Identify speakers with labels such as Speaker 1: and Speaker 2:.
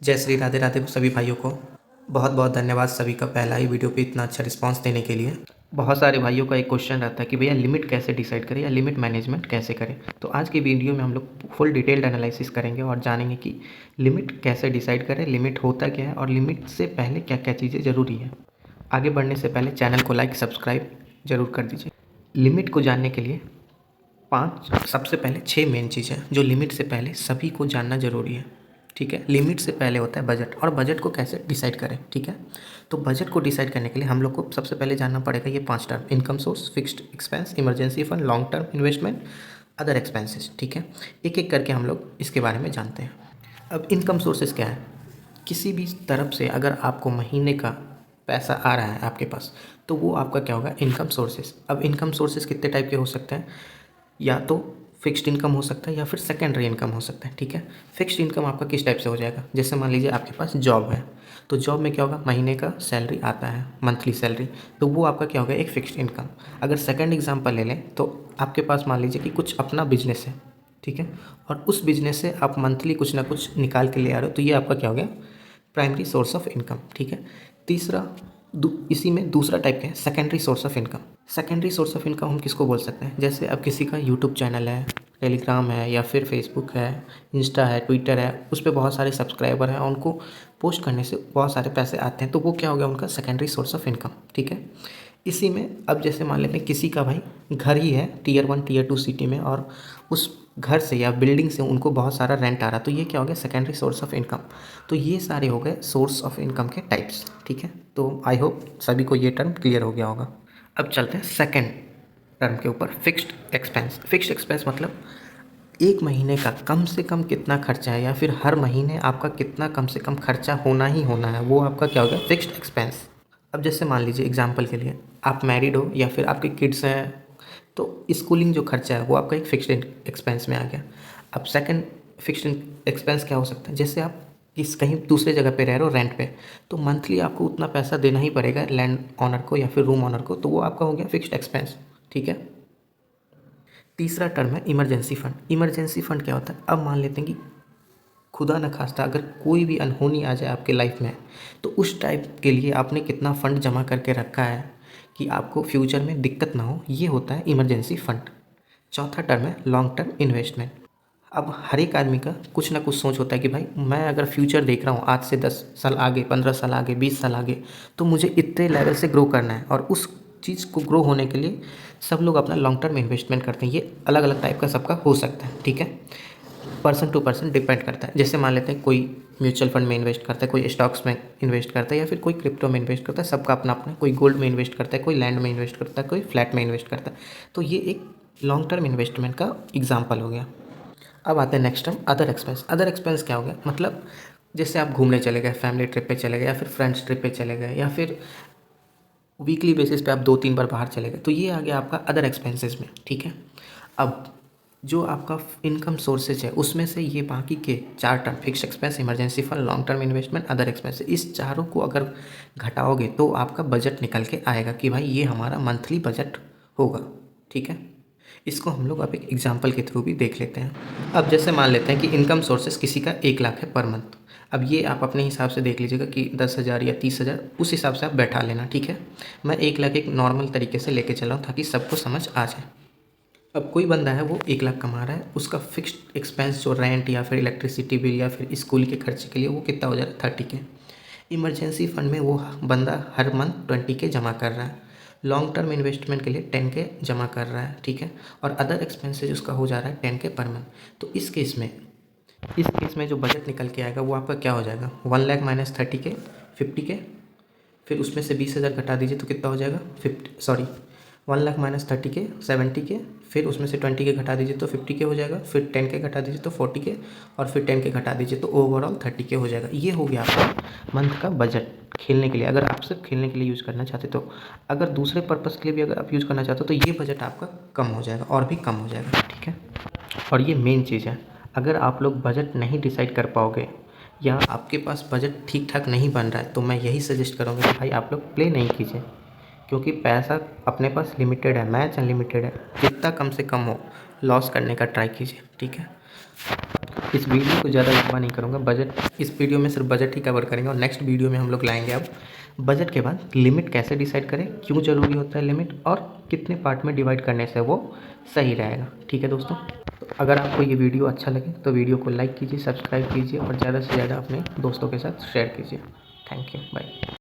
Speaker 1: जय श्री राधे राधे सभी भाइयों को बहुत बहुत धन्यवाद सभी का पहला ही वीडियो पे इतना अच्छा रिस्पांस देने के लिए। बहुत सारे भाइयों का एक क्वेश्चन रहता है कि भैया लिमिट कैसे डिसाइड करें या लिमिट मैनेजमेंट कैसे करें। तो आज की वीडियो में हम लोग फुल डिटेल्ड एनालिसिस करेंगे और जानेंगे कि लिमिट कैसे डिसाइड करें, लिमिट होता क्या है और लिमिट से पहले क्या क्या चीज़ें ज़रूरी है। आगे बढ़ने से पहले चैनल को लाइक सब्सक्राइब जरूर कर दीजिए। लिमिट को जानने के लिए सबसे पहले 6 मेन चीज़ है जो लिमिट से पहले सभी को जानना ज़रूरी है। ठीक है, लिमिट से पहले होता है बजट, और बजट को कैसे डिसाइड करें। ठीक है, तो बजट को डिसाइड करने के लिए हम लोग को सबसे पहले जानना पड़ेगा ये 5 term: income source, fixed expense, emergency fund, long term investment, other expenses. ठीक है, एक एक करके हम लोग इसके बारे में जानते हैं। अब इनकम सोर्सेज क्या है? किसी भी तरफ से अगर आपको महीने का पैसा आ रहा है आपके पास, तो वो आपका क्या होगा? Income sources. अब इनकम सोर्सेज कितने टाइप के हो सकते हैं? या तो फिक्स्ड इनकम हो सकता है या फिर सेकेंडरी इनकम हो सकता है। ठीक है, फिक्स्ड इनकम आपका किस टाइप से हो जाएगा? जैसे मान लीजिए आपके पास जॉब है, तो जॉब में क्या होगा? महीने का सैलरी आता है, मंथली सैलरी, तो वो आपका क्या होगा? एक फिक्स्ड इनकम। अगर सेकंड एग्जांपल ले लें तो आपके पास मान लीजिए कि कुछ अपना बिजनेस है, ठीक है, और उस बिजनेस से आप मंथली कुछ ना कुछ निकाल के ले आ रहे हो, तो ये आपका क्या हो गया? Primary source of income. ठीक है, तीसरा इसी में दूसरा टाइप का है secondary source of income. Secondary source of income हम किसको बोल सकते हैं? जैसे अब किसी का यूट्यूब चैनल है, टेलीग्राम है, या फिर फेसबुक है, इंस्टा है, ट्विटर है, उस पर बहुत सारे सब्सक्राइबर हैं, उनको पोस्ट करने से बहुत सारे पैसे आते हैं, तो वो क्या हो गया? उनका सेकेंडरी सोर्स ऑफ इनकम। ठीक है, इसी में अब जैसे मान लेते हैं किसी का भाई घर ही है टीयर 1 टीयर 2 सिटी में, और उस घर से या बिल्डिंग से उनको बहुत सारा रेंट आ रहा, तो ये क्या हो गया? Secondary source of income. तो ये सारे हो गए सोर्स ऑफ इनकम के टाइप्स। ठीक है, तो आई होप सभी को ये टर्म क्लियर हो गया होगा। अब चलते हैं सेकेंड टर्म के ऊपर, फिक्स्ड एक्सपेंस। फिक्स्ड एक्सपेंस मतलब एक महीने का कम से कम कितना खर्चा है, या फिर हर महीने आपका कितना कम से कम खर्चा होना ही होना है, वो आपका क्या होगा? Fixed expense. अब जैसे मान लीजिए एग्जांपल के लिए आप मैरिड हो या फिर आपके किड्स हैं, तो स्कूलिंग जो खर्चा है वो आपका एक फिक्स्ड एक्सपेंस में आ गया। अब सेकंड फिक्स्ड एक्सपेंस क्या हो सकता है? जैसे आप कहीं दूसरे जगह पे रह रहे हो रेंट पे, तो मंथली आपको उतना पैसा देना ही पड़ेगा लैंड ऑनर को या फिर रूम ऑनर को, तो वो आपका हो गया फिक्स्ड एक्सपेंस। ठीक है, तीसरा टर्म है इमरजेंसी फंड। इमरजेंसी फंड क्या होता है? अब मान लेते हैं कि खुदा न खास्ता अगर कोई भी अनहोनी आ जाए आपके लाइफ में, तो उस टाइप के लिए आपने कितना फ़ंड जमा करके रखा है कि आपको फ्यूचर में दिक्कत ना हो, ये होता है इमरजेंसी फंड। चौथा टर्म है लॉन्ग टर्म इन्वेस्टमेंट। अब हर एक आदमी का कुछ ना कुछ सोच होता है कि भाई मैं अगर फ्यूचर देख रहा हूँ आज से 10 साल आगे, 15 साल आगे, 20 साल आगे, तो मुझे इतने लेवल से ग्रो करना है, और उस चीज़ को ग्रो होने के लिए सब लोग अपना लॉन्ग टर्म इन्वेस्टमेंट करते हैं। ये अलग अलग टाइप का सबका हो सकता है। ठीक है, पर्सन टू पर्सन डिपेंड करता है। जैसे मान लेते हैं कोई म्यूचुअल फंड में इन्वेस्ट करता है, कोई स्टॉक्स में इन्वेस्ट करता है, या फिर कोई क्रिप्टो में इन्वेस्ट करता है, सबका अपना अपना। कोई गोल्ड में इन्वेस्ट करता है, कोई लैंड में इन्वेस्ट करता है, कोई फ्लैट में इन्वेस्ट करता है। तो ये एक लॉन्ग टर्म इन्वेस्टमेंट का एग्जाम्पल हो गया। अब आते हैं next term other expense. Other expense क्या हो गया? मतलब जैसे आप घूमने चले गए, फैमिली ट्रिप पे चले गए, या फिर फ्रेंड्स ट्रिप पे चले गए, या फिर वीकली बेसिस पे आप 2-3 बार बाहर चले गए, तो ये आ गया आपका अदर एक्सपेंसेस में। ठीक है, अब जो आपका इनकम सोर्सेज है उसमें से ये बाकी के 4 term, fixed expense, emergency fund, long term investment, other expense, इस चारों को अगर घटाओगे तो आपका बजट निकल के आएगा कि भाई ये हमारा मंथली बजट होगा। ठीक है, इसको हम लोग अब एक एग्जांपल के थ्रू भी देख लेते हैं। अब जैसे मान लेते हैं कि इनकम सोर्सेज किसी का 1 लाख है पर मंथ। अब ये आप अपने हिसाब से देख लीजिएगा कि 10,000 या 30,000, उस हिसाब से आप बैठा लेना। ठीक है, मैं 1 लाख एक नॉर्मल तरीके से लेके चला हूँ ताकि सबको समझ आ जाए। अब कोई बंदा है वो 1 लाख कमा रहा है, उसका फिक्स्ड एक्सपेंस जो रेंट या फिर इलेक्ट्रिसिटी बिल या फिर स्कूल के खर्चे के लिए वो कितना हो जा रहा है? 30 के। इमरजेंसी फंड में वो बंदा हर मंथ 20 के जमा कर रहा है। लॉन्ग टर्म इन्वेस्टमेंट के लिए 10 के जमा कर रहा है। ठीक है, और अदर एक्सपेंसेज उसका हो जा रहा है 10 के पर मंथ। तो इस केस में जो बजट निकल के आएगा वो आपका क्या हो जाएगा? 1 लाख माइनस 30 के, 50 के, फिर उसमें से 20,000 घटा दीजिए तो कितना हो जाएगा? 1 लाख माइनस 30 के, 70 के, फिर उसमें से 20 के घटा दीजिए तो 50 के हो जाएगा, फिर 10 के घटा दीजिए तो 40 के, और फिर 10 के घटा दीजिए तो ओवरऑल 30 के हो जाएगा। ये हो गया आपका मंथ का बजट खेलने के लिए, अगर आप सिर्फ खेलने के लिए यूज़ करना चाहते तो। अगर दूसरे पर्पज़ के लिए भी अगर आप यूज़ करना चाहते हो तो ये बजट आपका कम हो जाएगा, और भी कम हो जाएगा। ठीक है, और ये मेन चीज़ है, अगर आप लोग बजट नहीं डिसाइड कर पाओगे या आपके पास बजट ठीक ठाक नहीं बन रहा है, तो मैं यही सजेस्ट करूँगा कि भाई आप लोग प्ले नहीं कीजिए, क्योंकि पैसा अपने पास लिमिटेड है, मैच अनलिमिटेड है। जितना कम से कम हो लॉस करने का ट्राई कीजिए। ठीक है, इस वीडियो को ज़्यादा लंबा नहीं करूँगा, बजट इस वीडियो में सिर्फ बजट ही कवर करेंगे और नेक्स्ट वीडियो में हम लोग लाएंगे अब बजट के बाद लिमिट कैसे डिसाइड करें, क्यों ज़रूरी होता है लिमिट और कितने पार्ट में डिवाइड करने से वो सही रहेगा। ठीक है दोस्तों, तो अगर आपको ये वीडियो अच्छा लगे तो वीडियो को लाइक कीजिए, सब्सक्राइब कीजिए और ज़्यादा से ज़्यादा अपने दोस्तों के साथ शेयर कीजिए। Thank you, bye.